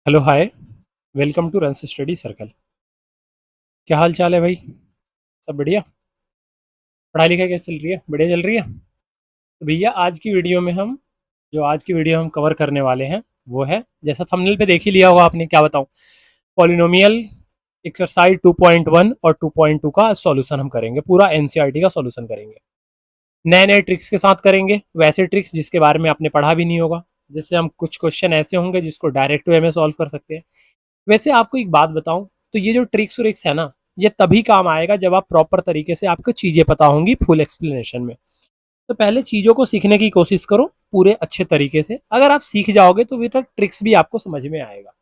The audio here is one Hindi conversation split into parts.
Hello hi. Welcome to Runs study circle. क्या हाल चाल है भाई? सब बढ़िया? पढ़ाई लिखाई कैसे चल रही है? बढ़िया चल रही है? तो भैया आज की वीडियो हम कवर करने वाले हैं, वो है, जैसा थंबनेल पे देख ही लिया होगा आपने, क्या बताऊं, पॉलिनोमियल एक्सरसाइज 2.1 और 2.2 का सॉल्यूशन हम करेंगे, पूरा एनसीईआरटी का सॉल्यूशन करेंगे। नए नए ट्रिक्स के साथ करेंगे, वैसे ट्रिक्स जिसके बारे में आपने पढ़ा भी नहीं होगा। जैसे हम कुछ क्वेश्चन ऐसे होंगे जिसको डायरेक्ट वे में सॉल्व कर सकते हैं। वैसे आपको एक बात बताऊं, तो ये जो ट्रिक्स व्रिक्स है ना, ये तभी काम आएगा जब आप प्रॉपर तरीके से, आपको चीजें पता होंगी फुल एक्सप्लेनेशन में। तो पहले चीजों को सीखने की कोशिश करो पूरे अच्छे तरीके से। अगर आप सीख जाओगे तो फिर ट्रिक्स भी आपको समझ में आएगा।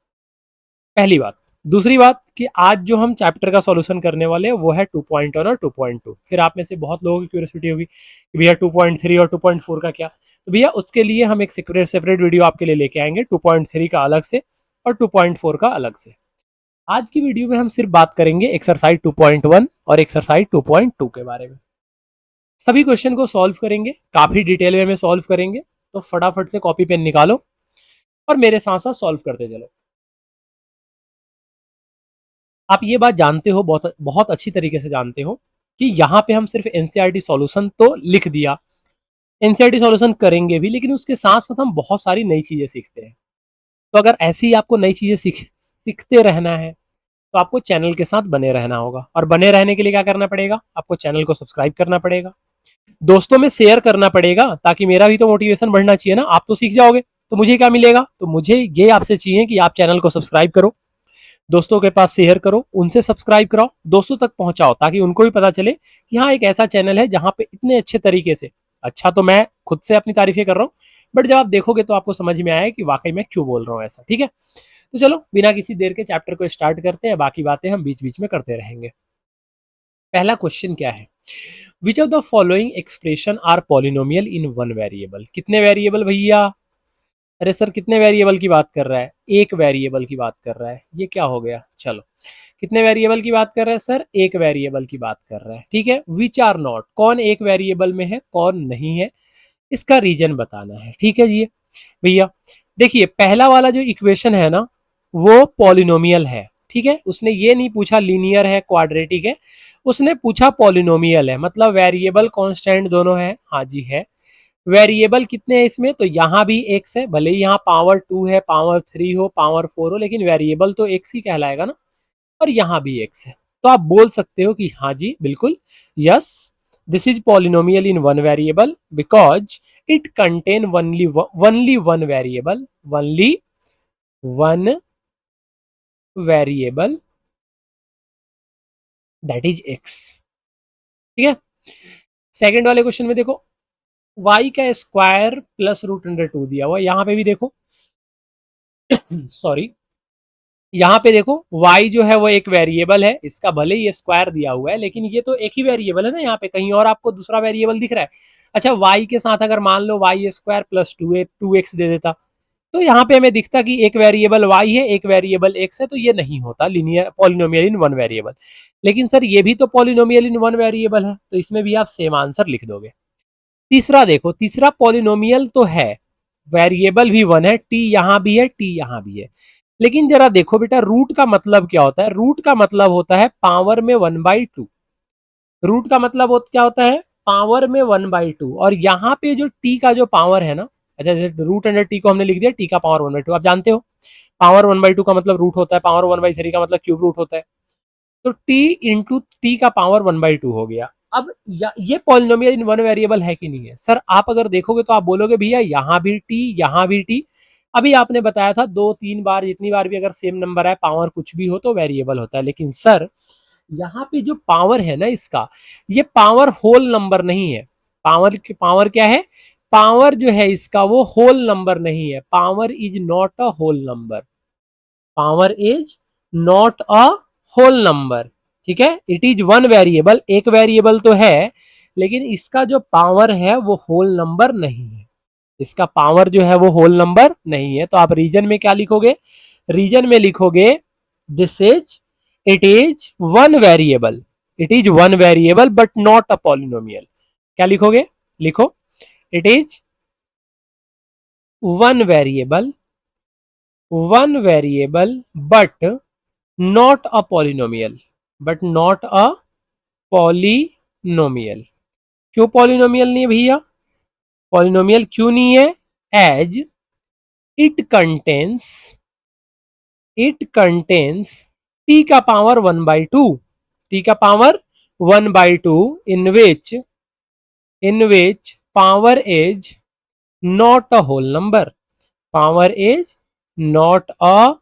पहली बात। दूसरी बात कि आज जो हम चैप्टर का सॉल्यूशन करने वाले हैं वो है 2.1 और 2.2। फिर आप में से बहुत लोगों की क्यूरियोसिटी होगी कि भैया 2.3 और 2.4 का क्या। तो भैया उसके लिए हम एक सेपरेट सेपरेट वीडियो आपके लिए लेके आएंगे, 2.3 का अलग से और 2.4 का अलग से। आज की वीडियो में हम सिर्फ बात करेंगे एक्सरसाइज 2.1 और एक्सरसाइज 2.2 के बारे में। सभी क्वेश्चन को सॉल्व करेंगे, काफी डिटेल में सॉल्व करेंगे। तो फटाफट से कॉपी पेन निकालो और मेरे साथ साथ सॉल्व करते चलो। आप ये बात जानते हो, बहुत बहुत अच्छी तरीके से जानते हो, कि यहाँ पे हम सिर्फ एनसीईआरटी सॉल्यूशन तो लिख दिया, एनसीईआरटी सॉल्यूशन करेंगे भी, लेकिन उसके साथ साथ हम बहुत सारी नई चीजें सीखते हैं। तो अगर ऐसे ही आपको नई चीजें सीखते रहना है तो आपको चैनल के साथ बने रहना होगा। और बने रहने के लिए क्या करना पड़ेगा? आपको चैनल को सब्सक्राइब करना पड़ेगा, दोस्तों में शेयर करना पड़ेगा, ताकि मेरा भी तो मोटिवेशन बढ़ना चाहिए ना। आप तो सीख जाओगे तो मुझे क्या मिलेगा? तो मुझे ये आपसे चाहिए कि आप चैनल को सब्सक्राइब करो, दोस्तों के पास शेयर करो, उनसे सब्सक्राइब कराओ, दोस्तों तक पहुंचाओ, ताकि उनको भी पता चले कि हाँ, एक ऐसा चैनल है जहां पे इतने अच्छे तरीके से, अच्छा तो मैं खुद से अपनी तारीफें कर रहा हूँ, बट जब आप देखोगे तो आपको समझ में आया कि वाकई मैं क्यों बोल रहा हूँ ऐसा। ठीक है, तो चलो बिना किसी देर के चैप्टर को स्टार्ट करते हैं, बाकी बातें हम बीच बीच में करते रहेंगे। पहला क्वेश्चन क्या है? Which of the following expression are polynomial in one variable? कितने वेरिएबल भैया? अरे सर, कितने वेरिएबल की बात कर रहा है? एक वेरिएबल की बात कर रहा है। ये क्या हो गया? चलो, कितने वेरिएबल की बात कर रहा है सर? एक वेरिएबल की बात कर रहा है। ठीक है, विच आर नॉट, कौन एक वेरिएबल में है कौन नहीं है, इसका रीजन बताना है। ठीक है जी भैया, देखिए पहला वाला जो इक्वेशन है ना, वो पॉलिनोमियल है। ठीक है, उसने ये नहीं पूछा लीनियर है क्वाड्रेटिक है, उसने पूछा पॉलिनोमियल है, मतलब वेरिएबल कांस्टेंट दोनों है। हाँ जी है। वेरिएबल कितने हैं इसमें? तो यहाँ भी एक्स है, भले ही यहाँ पावर 2 है, पावर 3 हो, पावर 4 हो, लेकिन वेरिएबल तो एक्स ही कहलाएगा ना। और यहाँ भी एक्स है। तो आप बोल सकते हो कि हाँ जी बिल्कुल, yes, this is polynomial in one variable because it contain only one variable, only one variable, that is x. ठीक है, सेकंड वाले क्वेश्चन में देखो, y का square plus root under two दिया हुआ, यहाँ पे भी देखो, सॉरी, यहाँ पे देखो y जो है वो एक वेरिएबल है, इसका भले ही स्क्वायर दिया हुआ है, लेकिन ये तो एक ही वेरिएबल है ना। यहाँ पे कहीं और आपको दूसरा वेरिएबल दिख रहा है? अच्छा, y के साथ अगर मान लो y square plus two x दे देता, तो यहाँ पे हमें दिखता कि एक वेरिएबल y है, एक वेरिएबल x है, तो ये नहीं होता linear polynomial in one variable. लेकिन सर ये भी तो पॉलिनोमियल इन वन वेरिएबल है, तो इसमें भी आप सेम आंसर लिख दोगे। तीसरा देखो, तीसरा पॉलिनोमियल तो है, वेरिएबल भी वन है, टी यहाँ भी है, टी यहाँ भी है, लेकिन जरा देखो बेटा, रूट का मतलब क्या होता है? रूट का मतलब होता है पावर में 1/2। रूट का मतलब क्या होता है? पावर में 1/2। और यहाँ पे जो टी का जो पावर है ना, अच्छा जैसे रूट अंडर टी को हमने लिख दिया टी का पावर 1/2, आप जानते हो पावर 1/2 का मतलब रूट होता है, पावर 1/3 का मतलब क्यूब रूट होता है। तो टी इंटू टी का पावर 1/2 हो गया। अब ये पॉलिनोमियल इन वन वेरिएबल है कि नहीं है? सर आप अगर देखोगे तो आप बोलोगे भैया यहाँ भी टी, यहाँ भी टी। अभी आपने बताया था 2-3 बार, जितनी बार भी अगर सेम नंबर है, पावर कुछ भी हो तो वेरिएबल होता है। लेकिन सर यहाँ पे जो पावर है ना इसका, ये पावर होल नंबर नहीं है। पावर क्या है? पावर जो है इसका वो होल नंबर नहीं है। Power is not a whole number, power is not a whole number. ठीक है, इट इज वन वेरिएबल, एक वेरिएबल तो है, लेकिन इसका जो पावर है वो होल नंबर नहीं है। इसका पावर जो है वो होल नंबर नहीं है। तो आप रीजन में क्या लिखोगे? रीजन में लिखोगे this is, it is one variable, it is one variable but not a polynomial. क्या लिखोगे? लिखो, it is one variable one variable but not a polynomial, but not a polynomial. क्यों पॉलिनोमियल नहीं है भैया? पॉलिनोमियल क्यों नहीं है? As it contains, it contains T का पावर 1/2, टी का power 1/2 in which power is not a whole number, power is not a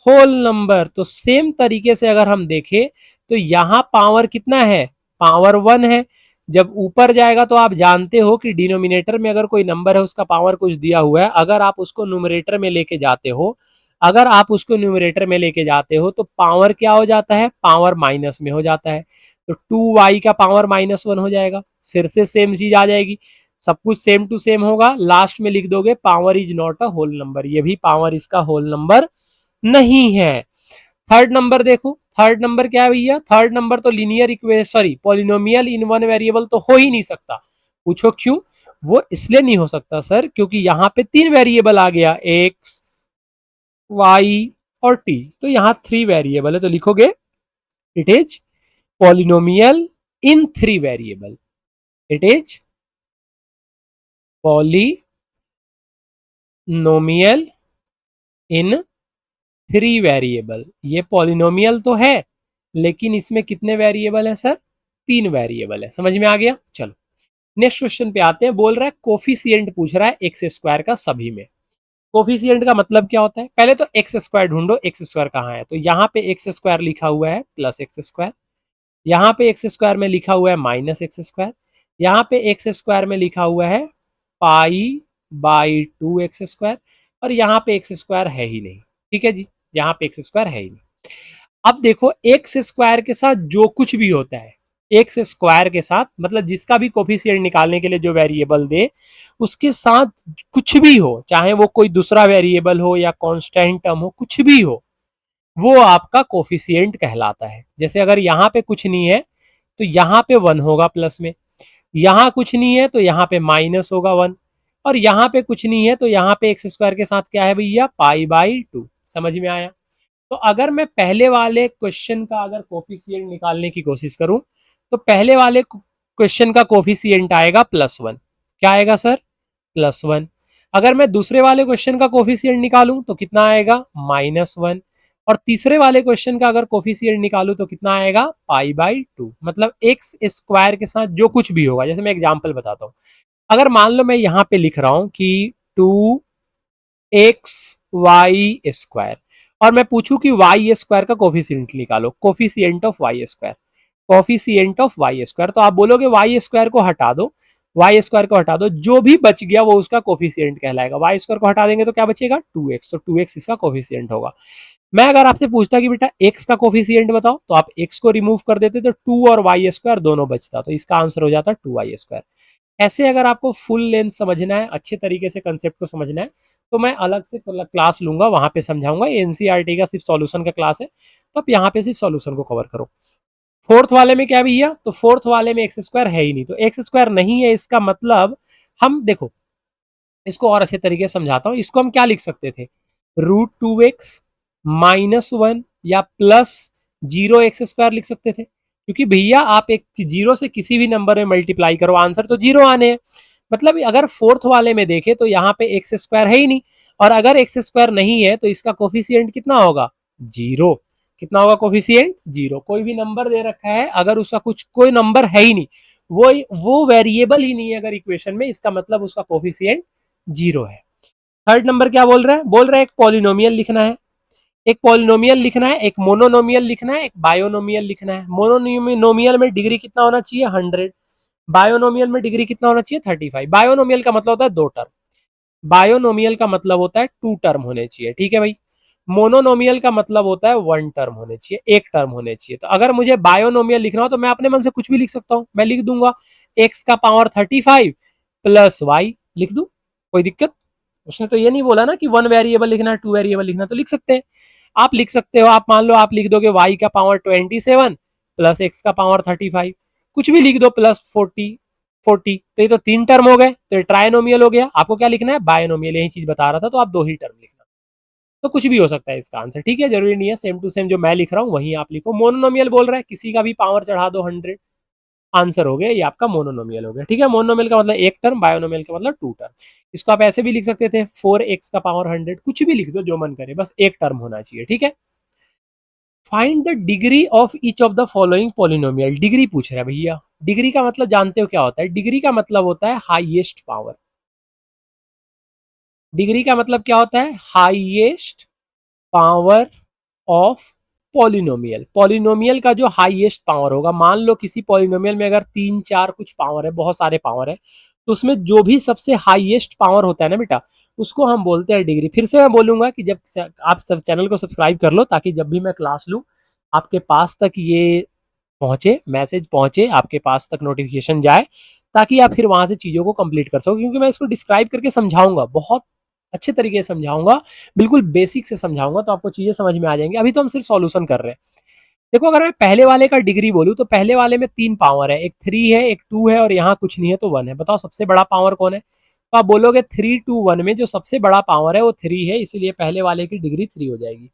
whole number. तो सेम तरीके से अगर हम देखें तो यहां पावर कितना है? पावर 1 है। जब ऊपर जाएगा तो आप जानते हो कि डिनोमिनेटर में अगर कोई नंबर है उसका पावर कुछ दिया हुआ है, अगर आप उसको न्यूमरेटर में लेके जाते हो, अगर आप उसको न्यूमरेटर में लेके जाते हो तो पावर क्या हो जाता है? पावर माइनस में हो जाता है। तो 2y का पावर -1 हो जाएगा। फिर से सेम चीज आ जाएगी, सब कुछ सेम टू सेम होगा, लास्ट में लिख दोगे power is not a whole number, ये भी पावर इसका होल नंबर नहीं है। थर्ड नंबर देखो, थर्ड नंबर क्या है भैया? थर्ड नंबर तो linear equation, sorry polynomial in one variable तो हो ही नहीं सकता। पूछो क्यों? वो इसलिए नहीं हो सकता सर क्योंकि यहां पे 3 वेरिएबल आ गया, एक्स, वाई और टी, तो यहां 3 वेरिएबल है, तो लिखोगे it is polynomial in 3 variable, it is polynomial in 3 variable. ये पॉलिनोमियल तो है लेकिन इसमें कितने वेरिएबल है सर? 3 वेरिएबल है। समझ में आ गया? चलो नेक्स्ट क्वेश्चन पे आते हैं। बोल रहा है कोफिशिएंट पूछ रहा है एक्स स्क्वायर का सभी में। कोफिशिएंट का मतलब क्या होता है? पहले तो एक्स स्क्वायर ढूंढो, एक्स स्क्वायर कहाँ है? तो यहाँ पे एक्स स्क्वायर लिखा हुआ है प्लस एक्स स्क्वायर, यहाँ पे एक्स स्क्वायर में लिखा हुआ है माइनस एक्स स्क्वायर, यहाँ पे एक्स स्क्वायर में लिखा हुआ है पाई/2 एक्स स्क्वायर, और यहाँ पे एक्स स्क्वायर है ही नहीं। ठीक है जी, यहाँ पे एक्स स्क्वायर है ही नहीं। अब देखो एक्स स्क्वायर के साथ जो कुछ भी होता है, एक्स स्क्वायर के साथ मतलब जिसका भी कोफिशिएंट निकालने के लिए जो वेरिएबल दे उसके साथ कुछ भी हो, चाहे वो कोई दूसरा वेरिएबल हो या कांस्टेंट टर्म हो, कुछ भी हो, वो आपका कोफिशिएंट कहलाता है। जैसे अगर यहाँ पे कुछ नहीं है तो यहाँ पे 1 होगा प्लस में, यहाँ कुछ नहीं है तो यहाँ पे माइनस होगा 1, और यहाँ पे कुछ नहीं है तो यहाँ पे एक्स स्क्वायर के साथ क्या है भैया? पाई/2। समझ में आया? तो अगर मैं पहले वाले क्वेश्चन का अगर कोफिशिएंट निकालने की कोशिश करूं तो पहले वाले क्वेश्चन का कोफिशिएंट आएगा +1। क्या आएगा सर? +1। अगर मैं दूसरे वाले क्वेश्चन का कोफिशिएंट निकालूं तो कितना आएगा? -1। और तीसरे वाले क्वेश्चन का अगर कोफिशिएंट निकालूं तो कितना आएगा? पाई/2। मतलब एक्स स्क्वायर के साथ जो कुछ भी होगा, जैसे मैं एग्जांपल बताता हूं, अगर मान लो मैं यहां पे लिख रहा हूं कि 2xy² और मैं पूछूं कि y² का कोफिशिएंट निकालो, coefficient of y², coefficient of y², तो आप बोलोगे y² को हटा दो, y² को हटा दो, जो भी बच गया वो उसका कोफिशिएंट कहलाएगा। y² को हटा देंगे तो क्या बचेगा? 2x, तो 2x इसका कोफिशिएंट होगा। मैं अगर आपसे पूछता कि बेटा x का कोफिशिएंट बताओ, तो आप x को रिमूव कर देते तो 2 और y² दोनों बचता, तो इसका आंसर हो जाता 2y²। ऐसे अगर आपको फुल लेंथ समझना है, अच्छे तरीके से कंसेप्ट को समझना है, तो मैं अलग से क्लास लूंगा, वहां पे समझाऊंगा। एनसीईआरटी का सिर्फ सॉल्यूशन का क्लास है, तो आप यहाँ पे सिर्फ सॉल्यूशन को कवर करो। फोर्थ वाले में क्या भैया? तो फोर्थ वाले में एक्स स्क्वायर है ही नहीं, तो एक्स स्क्वायर नहीं है इसका मतलब हम देखो इसको और अच्छे तरीके से समझाता हूं। इसको हम क्या लिख सकते थे? √2x -1 या +0x² लिख सकते थे, क्योंकि भैया आप एक जीरो से किसी भी नंबर में मल्टीप्लाई करो आंसर तो जीरो आने हैं। मतलब अगर फोर्थ वाले में देखे तो यहाँ पे एक्स स्क्वायर है ही नहीं, और अगर एक्स स्क्वायर नहीं है तो इसका कोफिशिएंट कितना होगा? जीरो। कितना होगा कोफिशिएंट? जीरो। कोई भी नंबर दे रखा है, अगर उसका कुछ कोई नंबर है ही नहीं, वो वेरिएबल ही नहीं है अगर इक्वेशन में, इसका मतलब उसका कोफिशिएंट जीरो है। थर्ड नंबर क्या बोल रहा है? बोल रहा है एक पॉलिनोमियल लिखना है, एक पॉलिनोमियल लिखना है, एक मोनोनोमियल लिखना है, एक बायोनोमियल लिखना है। मोनोनोमियल में डिग्री कितना होना चाहिए? 100। बायोनोमियल में डिग्री कितना होना चाहिए? 35। बायोनोमियल का मतलब होता है 2 टर्म, बायोनोमियल का मतलब होता है 2 टर्म होने चाहिए। ठीक है भाई। मोनोनोमियल का मतलब होता है 1 टर्म होने चाहिए, एक टर्म होने चाहिए। तो अगर मुझे बायोनोमियल लिखना हो तो मैं अपने मन से कुछ भी लिख सकता हूं, मैं लिख दूंगा एक्स का पावर 35 प्लस वाई, लिख दू, कोई दिक्कत? उसने तो ये नहीं बोला ना कि 1 वेरिएबल लिखना है, 2 वेरिएबल लिखना, तो लिख सकते हैं। आप लिख सकते हो, आप मान लो आप लिख दोगे वाई का पावर 27 प्लस एक्स का पावर 35, कुछ भी लिख दो, +40। तो ये तो 3 टर्म हो गए, तो ये ट्राइनोमियल हो गया। आपको क्या लिखना है? बायनोमियल। यही चीज बता रहा था, तो आप 2 ही टर्म लिखना। तो कुछ भी हो सकता है इसका आंसर, ठीक है, जरूरी नहीं है सेम टू सेम जो मैं लिख रहा हूँ वही आप लिखो। मोनोनोमियल बोल रहा है, किसी का भी पावर चढ़ा दो 100, आंसर हो गया, ये आपका मोनोनोमियल हो गया, ठीक है। मोनोनोमियल का मतलब एक टर्म, बायोनोमियल का मतलब 2 टर्म। इसको आप ऐसे भी लिख सकते थे 4x का पावर 100, कुछ भी लिख दो जो मन करे, बस एक टर्म होना चाहिए, ठीक है। Find the degree of each of the following polynomial, degree पूछ रहा है भैया। डिग्री का मतलब जानते हो क्या होता है? डिग्री का मतलब होता है हाईएस्ट पावर। डिग्री का मतलब क्या होता है? Highest power of polynomial. Polynomial का जो हाईएस्ट पावर होगा, मान लो किसी पॉलिनोमियल में अगर 3 4 कुछ पावर है, बहुत सारे पावर है, तो उसमें जो भी सबसे हाईएस्ट पावर होता है ना बेटा, उसको हम बोलते हैं डिग्री। फिर से मैं बोलूंगा कि जब आप सब चैनल को सब्सक्राइब कर लो, ताकि जब भी मैं क्लास लूँ आपके पास तक ये पहुंचे, मैसेज पहुंचे आपके पास तक, नोटिफिकेशन जाए, ताकि आप फिर वहां से चीजों को कंप्लीट कर सको। क्योंकि मैं इसको डिस्क्राइब करके समझाऊंगा, बहुत अच्छे तरीके से समझाऊंगा, बिल्कुल बेसिक से समझाऊंगा, तो आपको चीजें समझ में आ जाएंगी। अभी तो हम सिर्फ सॉल्यूशन कर रहे हैं। देखो, अगर मैं पहले वाले का डिग्री बोलूं तो पहले वाले में 3 पावर है, एक 3 है, एक 2 है, और यहाँ कुछ नहीं है तो 1 है। बताओ सबसे बड़ा पावर कौन है? तो आप बोलोगे 3 2 1 में जो सबसे बड़ा पावर है वो 3 है, इसलिए पहले वाले की डिग्री 3 हो जाएगी।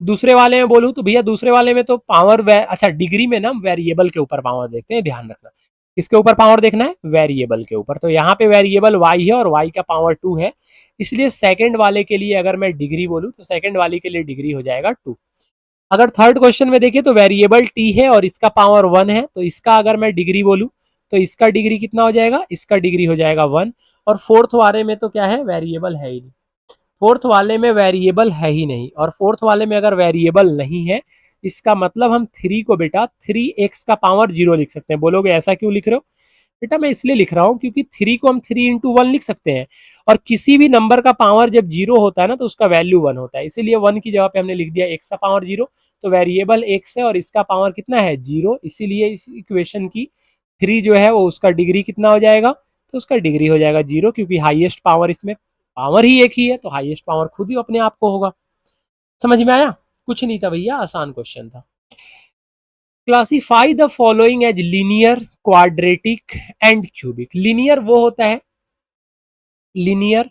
दूसरे वाले में बोलूं तो भैया दूसरे वाले में तो पावर अच्छा, डिग्री में ना वेरिएबल के ऊपर पावर देखते हैं, ध्यान रखना। किसके ऊपर पावर देखना है? वेरिएबल के ऊपर। तो यहाँ पे वेरिएबल y है और y का पावर 2 है, इसलिए सेकंड वाले के लिए अगर मैं डिग्री बोलूं तो सेकंड वाले के लिए डिग्री हो जाएगा 2। अगर थर्ड क्वेश्चन में देखिए तो वेरिएबल t है और इसका पावर 1 है, तो इसका अगर मैं डिग्री बोलूं तो इसका डिग्री कितना हो जाएगा? इसका डिग्री हो जाएगा 1। और फोर्थ वाले में तो क्या है? वेरिएबल है ही नहीं। फोर्थ वाले में वेरिएबल है ही नहीं, और फोर्थ वाले में अगर वेरिएबल नहीं है, इसका मतलब हम 3 को बेटा 3x का पावर 0 लिख सकते हैं। बोलोगे ऐसा क्यों लिख रहे हो? बेटा मैं इसलिए लिख रहा हूं क्योंकि 3 को हम 3 × 1 लिख सकते हैं, और किसी भी नंबर का पावर जब 0 होता है ना तो उसका वैल्यू 1 होता है, इसीलिए 1 की जगह पे हमने लिख दिया x का पावर 0। तो वेरिएबल x है और इसका पावर कितना है? 0, इसीलिए इस इक्वेशन की 3 जो है वो उसका डिग्री कितना हो जाएगा? तो उसका डिग्री हो जाएगा 0, क्योंकि हाईएस्ट पावर इसमें पावर ही एक ही है, तो हाईएस्ट पावर खुद ही अपने आप को होगा। समझ में आया? कुछ नहीं था भैया, आसान क्वेश्चन था। Classify the following as linear, quadratic and cubic. Linear वो होता है, लीनियर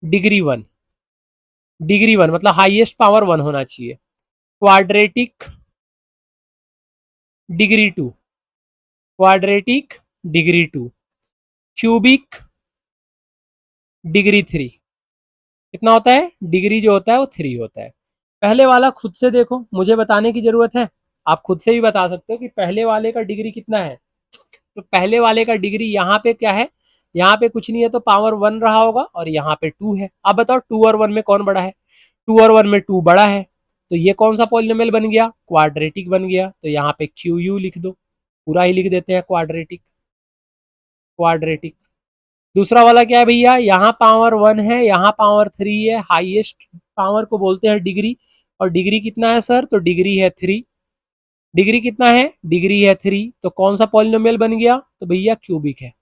डिग्री 1, डिग्री 1 मतलब हाईएस्ट पावर 1 होना चाहिए। Quadratic degree 2, quadratic degree 2, cubic degree 3। कितना होता है? डिग्री जो होता है वो 3 होता है। पहले वाला खुद से देखो, मुझे बताने की जरूरत है? आप खुद से भी बता सकते हो कि पहले वाले का डिग्री कितना है। तो पहले वाले का डिग्री यहाँ पे क्या है? यहाँ पे कुछ नहीं है तो पावर 1 रहा होगा, और यहाँ पे 2 है। अब बताओ 2 और 1 में कौन बड़ा है? 2 और 1 में 2 बड़ा है, तो ये कौन सा पॉलिनोमियल बन गया? क्वाड्रेटिक बन गया। तो यहाँ पे क्यू यू लिख दो, पूरा ही लिख देते हैं क्वाड्रेटिक, क्वाड्रेटिक। दूसरा वाला क्या है भैया? यहाँ पावर 1 है, यहाँ पावर 3 है, हाईएस्ट पावर को बोलते हैं डिग्री। और डिग्री कितना है सर? तो डिग्री है 3। डिग्री कितना है? डिग्री है 3, तो कौन सा पॉलिनोमियल बन गया? तो भैया क्यूबिक है।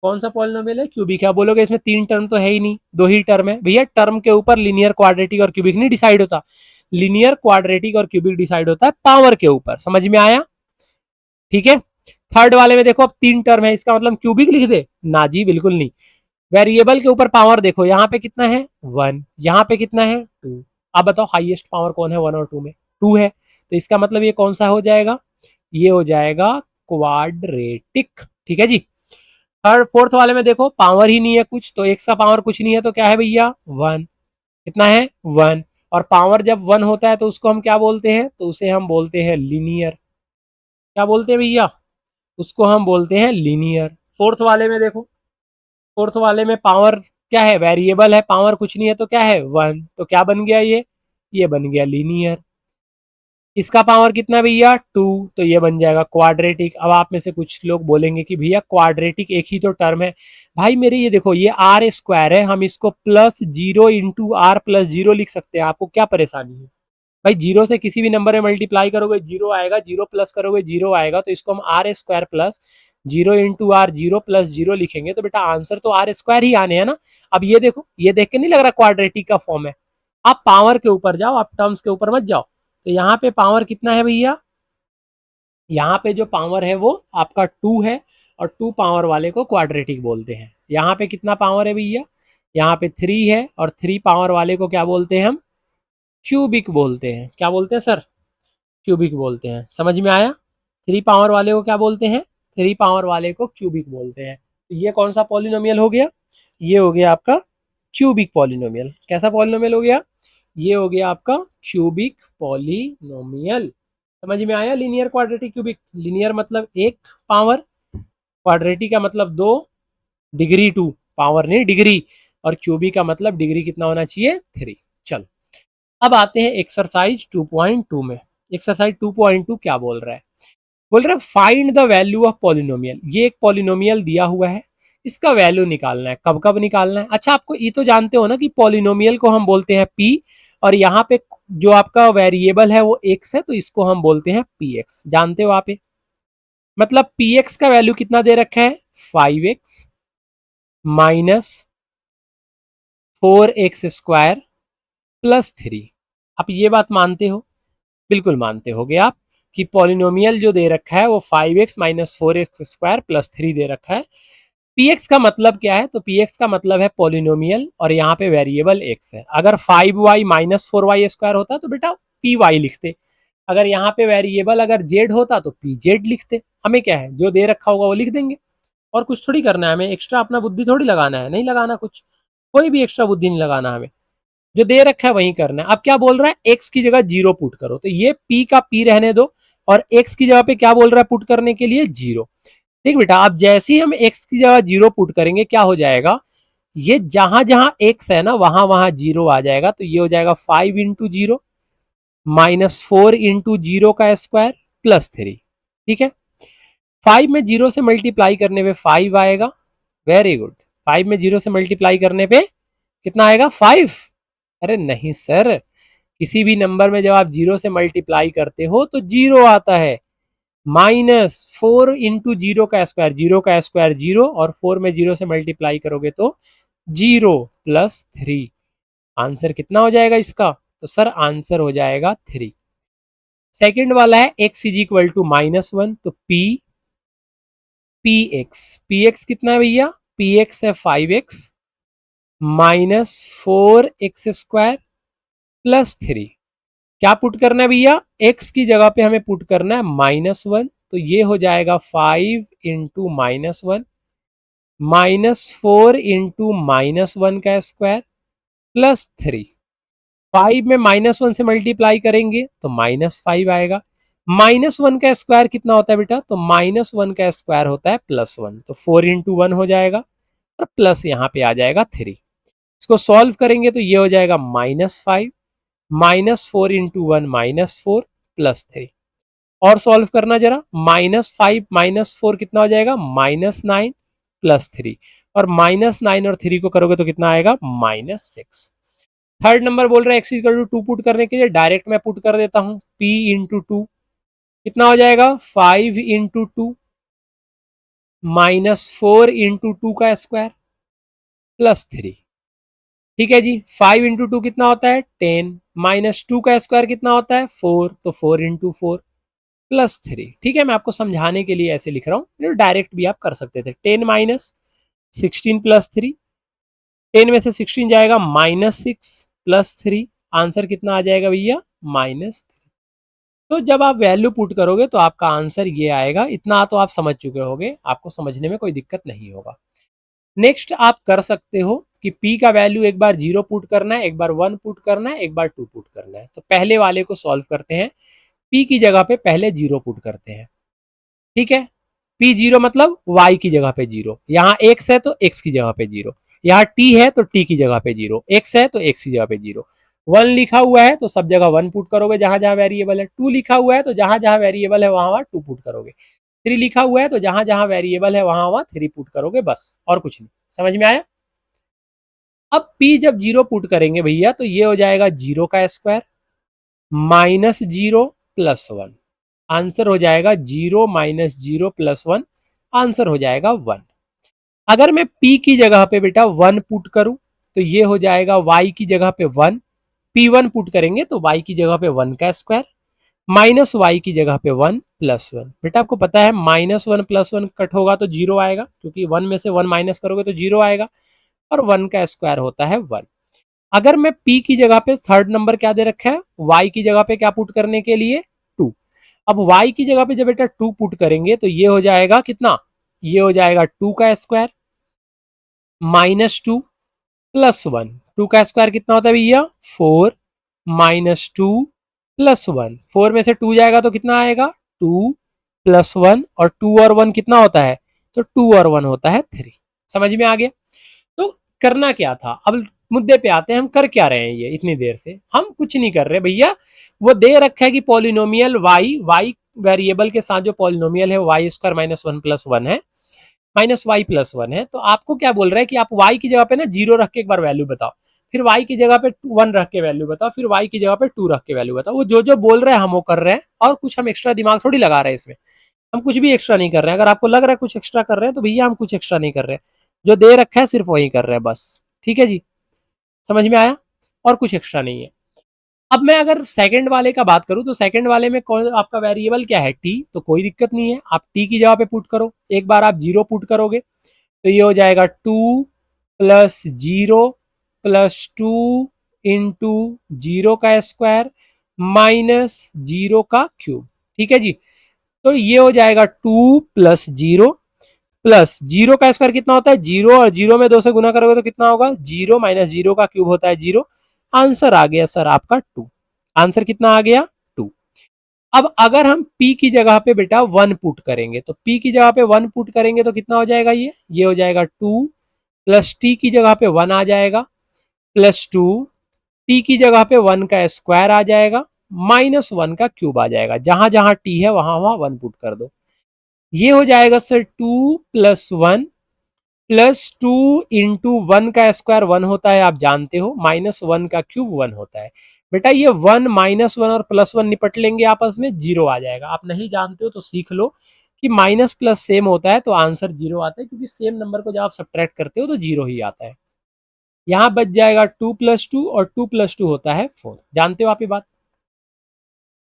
कौन सा पॉलिनोमियल है? क्यूबिक है। बोलोगे इसमें 3 टर्म तो है ही नहीं, 2 ही टर्म है। भैया टर्म के ऊपर लीनियर, क्वाड्रेटिक और क्यूबिक नहीं डिसाइड होता, लीनियर, क्वाड्रेटिक और क्यूबिक डिसाइड होता है पावर के ऊपर। समझ में आया? ठीक है। थर्ड वाले में देखो अब 3 टर्म है, इसका मतलब क्यूबिक लिख दे? ना जी, बिल्कुल नहीं। वेरिएबल के ऊपर पावर देखो, यहाँ पे कितना है? 1, यहाँ पे कितना है? 2। अब बताओ हाईएस्ट पावर कौन है 1 और 2 में? 2 है, तो इसका मतलब ये कौन सा हो जाएगा? ये हो जाएगा क्वाड्रेटिक। ठीक है जी। थर्ड फोर्थ वाले में देखो पावर ही नहीं है कुछ, तो एक्स का पावर कुछ नहीं है, तो क्या है भैया? 1। कितना है? 1। और पावर जब 1 होता है तो उसको हम क्या बोलते हैं? तो उसे हम बोलते हैं लीनियर। क्या बोलते हैं भैया? उसको हम बोलते हैं लीनियर। फोर्थ वाले में देखो, फोर्थ वाले में पावर क्या है? वेरिएबल है, पावर कुछ नहीं है, तो क्या है? 1। तो क्या बन गया ये बन गया लीनियर। इसका पावर कितना भैया? 2, तो ये बन जाएगा क्वाड्रेटिक। अब आप में से कुछ लोग बोलेंगे कि भैया क्वाड्रेटिक एक ही तो टर्म है। भाई मेरे ये देखो, ये आर स्क्वायर है, हम इसको +0 × r+0 लिख सकते हैं। आपको क्या परेशानी है? भाई 0 से किसी भी नंबर में मल्टीप्लाई करोगे 0 आएगा, 0 प्लस करोगे 0 आएगा, तो इसको हम r² + 0 × r 0 + 0 लिखेंगे, तो बेटा आंसर तो r² ही आने है ना। अब ये देखो, ये देख के नहीं लग रहा क्वाड्रेटिक का फॉर्म है? आप पावर के ऊपर जाओ, आप टर्म्स के ऊपर मत जाओ। तो यहाँ पे पावर कितना है भैया? यहाँ पे जो पावर है वो आपका 2 है, और 2 पावर वाले को क्वाड्रेटिक बोलते हैं। यहाँ पे कितना पावर है भैया? यहाँ पे 3 है और 3 पावर वाले को क्या बोलते हैं हम? क्यूबिक बोलते हैं। क्या बोलते हैं सर? क्यूबिक बोलते हैं। समझ में आया? 3 पावर वाले को क्या बोलते हैं? 3 पावर वाले को क्यूबिक बोलते हैं। तो ये कौन सा पॉलिनोमियल हो गया? ये हो गया आपका क्यूबिक पॉलिनोमियल। कैसा पॉलिनोमियल हो गया? ये हो गया आपका क्यूबिक पॉलिनोमियल। समझ में आया? Linear, quadratic, cubic. लीनियर मतलब 1 पावर, क्वाड्रेटिक का मतलब 2, डिग्री 2, पावर नहीं डिग्री, और क्यूबिक का मतलब डिग्री कितना होना चाहिए? 3। चलो अब आते हैं एक्सरसाइज 2.2 में। एक्सरसाइज 2.2 क्या बोल रहा है? बोल रहा है find the value of polynomial. ये एक पॉलिनोमियल दिया हुआ है, इसका वैल्यू निकालना है। कब कब निकालना है? अच्छा, आपको ये तो जानते हो ना कि पॉलिनोमियल को हम बोलते हैं पी, और यहाँ पे जो आपका वेरिएबल है वो एक्स है, तो इसको हम बोलते हैं पी एक्स। जानते हो आप? मतलब पी एक्स का वैल्यू कितना दे रखा है? 5x minus 4x² plus 3। आप ये बात मानते हो? बिल्कुल मानते होगे आप कि पॉलिनोमियल जो दे रखा है वो 5x माइनस 4x² प्लस 3 दे रखा है। px का मतलब क्या है? तो px का मतलब है पॉलिनोमियल, और यहाँ पे वेरिएबल x है। अगर 5y माइनस 4y² होता तो बेटा py लिखते। अगर यहाँ पे वेरिएबल अगर z होता तो pz लिखते। हमें क्या है, जो दे रखा होगा वो लिख देंगे, और कुछ थोड़ी करना है हमें, एक्स्ट्रा अपना बुद्धि थोड़ी लगाना है, नहीं लगाना कुछ, कोई भी एक्स्ट्रा बुद्धि नहीं लगाना हमें, जो दे रखा है वही करना है। अब क्या बोल रहा है? एक्स की जगह 0 पुट करो, तो ये पी का पी रहने दो, और एक्स की जगह पे क्या बोल रहा है पुट करने के लिए? 0। देख बेटा, अब जैसे ही हम एक्स की जगह 0 पुट करेंगे क्या हो जाएगा? ये जहां जहां एक्स है ना वहां वहां 0 आ जाएगा, तो ये हो जाएगा 5 इंटू 0 माइनस 4 इंटू 0 का स्क्वायर प्लस 3। ठीक है, 5 में 0 से मल्टीप्लाई करने पे 5 आएगा। Very good. 5 में 0 से मल्टीप्लाई करने पे कितना आएगा? 5। अरे नहीं सर, किसी भी नंबर में जब आप 0 से मल्टीप्लाई करते हो तो 0 आता है। माइनस 4 इंटू 0 का स्क्वायर, 0 का स्क्वायर 0, और 4 में 0 से मल्टीप्लाई करोगे तो 0 प्लस 3। आंसर कितना हो जाएगा इसका? तो सर आंसर हो जाएगा 3। सेकंड वाला है x इज इक्वल टू -1, तो पी एक्स कितना है भैया? पी एक्स है 5x माइनस 4x² प्लस 3। क्या पुट करना है भैया? x की जगह पे हमें पुट करना है -1, तो ये हो जाएगा 5 इंटू -1 माइनस 4 इंटू -1 का स्क्वायर प्लस 3। 5 में -1 से मल्टीप्लाई करेंगे तो -5 आएगा। -1 का स्क्वायर कितना होता है बेटा? तो -1 का स्क्वायर होता है +1, तो 4 इंटू 1 हो जाएगा, और प्लस यहाँ पे आ जाएगा 3। इसको सॉल्व करेंगे तो ये हो जाएगा -5 -4 इंटू 1 -4 प्लस 3। और सॉल्व करना जरा, -5 -4 कितना हो जाएगा? -9 प्लस 3, और -9 और 3 को करोगे तो कितना आएगा? -6। थर्ड नंबर बोल रहा है एक्स इक्वल टू 2 पुट करने के लिए, डायरेक्ट मैं पुट कर देता हूं, p इंटू 2 कितना हो जाएगा? 5 इंटू 2 माइनस 4 इंटू 2 का स्क्वायर प्लस 3। ठीक है जी, 5 इंटू 2 कितना होता है? 10, माइनस 2 का स्क्वायर कितना होता है? 4, तो 4 इंटू 4 प्लस 3। ठीक है, मैं आपको समझाने के लिए ऐसे लिख रहा हूँ, डायरेक्ट भी आप कर सकते थे। 10 माइनस 16 प्लस 3, 10 में से 16 जाएगा -6 प्लस 3, आंसर कितना आ जाएगा भैया? -3। तो जब आप वैल्यू पुट करोगे तो आपका आंसर ये आएगा। इतना तो आप समझ चुके होंगे, आपको समझने में कोई दिक्कत नहीं होगा। नेक्स्ट आप कर सकते हो कि p का वैल्यू एक बार 0 पुट करना है, एक बार 1 पुट करना है, एक बार 2 पुट करना है। तो पहले वाले को सॉल्व करते हैं। p की जगह पे पहले 0 पुट करते हैं। ठीक है, p0 मतलब y की जगह पे 0, यहाँ x है तो x की जगह पे 0, यहाँ t है तो t की जगह पे 0, x है तो x की जगह पे 0, 1 लिखा हुआ है तो सब जगह 1 पुट करोगे जहां जहां वेरिएबल है, 2 लिखा हुआ है तो जहां जहां वेरिएबल है वहां वहां 2 पुट करोगे, 3 लिखा हुआ है तो जहां जहां वेरिएबल है वहां वहां 3 पुट करोगे, बस और कुछ नहीं। समझ में आया? अब p जब 0 पुट करेंगे भैया तो ये हो जाएगा 0 का स्क्वायर माइनस 0 प्लस 1, आंसर हो जाएगा 0 माइनस 0 प्लस 1, आंसर हो जाएगा 1। अगर मैं p की जगह पे बेटा 1 पुट करूं तो ये हो जाएगा y की जगह पे 1, p1 पुट करेंगे तो y की जगह पे 1 का स्क्वायर माइनस y की जगह पे 1 प्लस 1। बेटा आपको पता है -1 प्लस 1 कट होगा तो 0 आएगा, क्योंकि 1 में से 1 माइनस करोगे तो 0 आएगा। और 1 का स्क्वायर होता है 1। अगर मैं p की जगह पे थर्ड नंबर क्या दे रखा है, y की जगह पे क्या पुट करने के लिए 2। अब y की जगह पे जब बेटा 2 पुट करेंगे तो ये हो जाएगा कितना, ये हो जाएगा 2 का स्क्वायर माइनस 2 प्लस 1। 2 का स्क्वायर कितना होता है भैया 4 माइनस 2 प्लस 1। 4 में से 2 जाएगा तो कितना आएगा 2 प्लस 1, और 2 और 1 कितना होता है, तो 2 और 1 होता है 3। समझ में आ गया। तो करना क्या था, अब मुद्दे पे आते हैं, हम कर क्या रहे हैं, ये इतनी देर से हम कुछ नहीं कर रहे भैया। वो दे रखा है कि पॉलिनोमियल y वेरिएबल के साथ जो पॉलिनोमियल है वाई स्क्वायर माइनस 1 प्लस 1 है, माइनस वाई प्लस 1 है। तो आपको क्या बोल रहा है कि आप y की जगह पे ना 0 रख के एक बार वैल्यू बताओ, फिर y की जगह पे 1 रख के वैल्यू बताओ, फिर y की जगह पे 2 रख के वैल्यू बताओ। वो जो बोल रहे हैं हम वो कर रहे हैं, और कुछ हम एक्स्ट्रा दिमाग थोड़ी लगा रहे हैं इसमें। हम कुछ भी एक्स्ट्रा नहीं कर रहे हैं। अगर आपको लग रहा है कुछ एक्स्ट्रा कर रहे हैं तो भैया हम कुछ एक्स्ट्रा नहीं कर रहे हैं, जो दे रखा है सिर्फ वही कर रहे हैं बस। ठीक है जी, समझ में आया, और कुछ एक्स्ट्रा नहीं है। अब मैं अगर सेकंड वाले का बात करूं तो सेकंड वाले में आपका वेरिएबल क्या है टी, तो कोई दिक्कत नहीं है, आप टी की जगह पे पुट करो। एक बार आप 0 पुट करोगे तो ये हो जाएगा 2 प्लस 0 प्लस 2 इंटू 0 का स्क्वायर माइनस 0 का क्यूब। ठीक है जी, तो ये हो जाएगा 2 प्लस 0 प्लस 0 का स्क्वायर कितना होता है 0, और 0 में 2 से गुना करोगे तो कितना होगा 0 माइनस 0 का क्यूब होता है 0। आंसर आ गया सर आपका 2। आंसर कितना आ गया 2। अब अगर हम p की जगह पे बेटा 1 पुट करेंगे, तो p की जगह पे 1 पुट करेंगे तो कितना हो जाएगा, ये हो जाएगा 2 प्लस t की जगह पे 1 आ जाएगा प्लस 2 t की जगह पे 1 का स्क्वायर आ जाएगा माइनस 1 का क्यूब आ जाएगा। जहां जहां t है वहां वहां 1 पुट कर दो। ये हो जाएगा सर 2 प्लस 1 प्लस 2 इंटू 1 का स्क्वायर 1 होता है आप जानते हो, माइनस 1 का क्यूब 1 होता है। बेटा ये 1 माइनस 1 और प्लस 1 निपट लेंगे आपस में, 0 आ जाएगा। आप नहीं जानते हो तो सीख लो कि माइनस प्लस सेम होता है तो आंसर 0 आता है, क्योंकि सेम नंबर को जब आप सब्ट्रैक्ट करते हो तो 0 ही आता है। यहां बच जाएगा 2 प्लस 2, और 2 प्लस 2 होता है 4। जानते हो आप ये बात।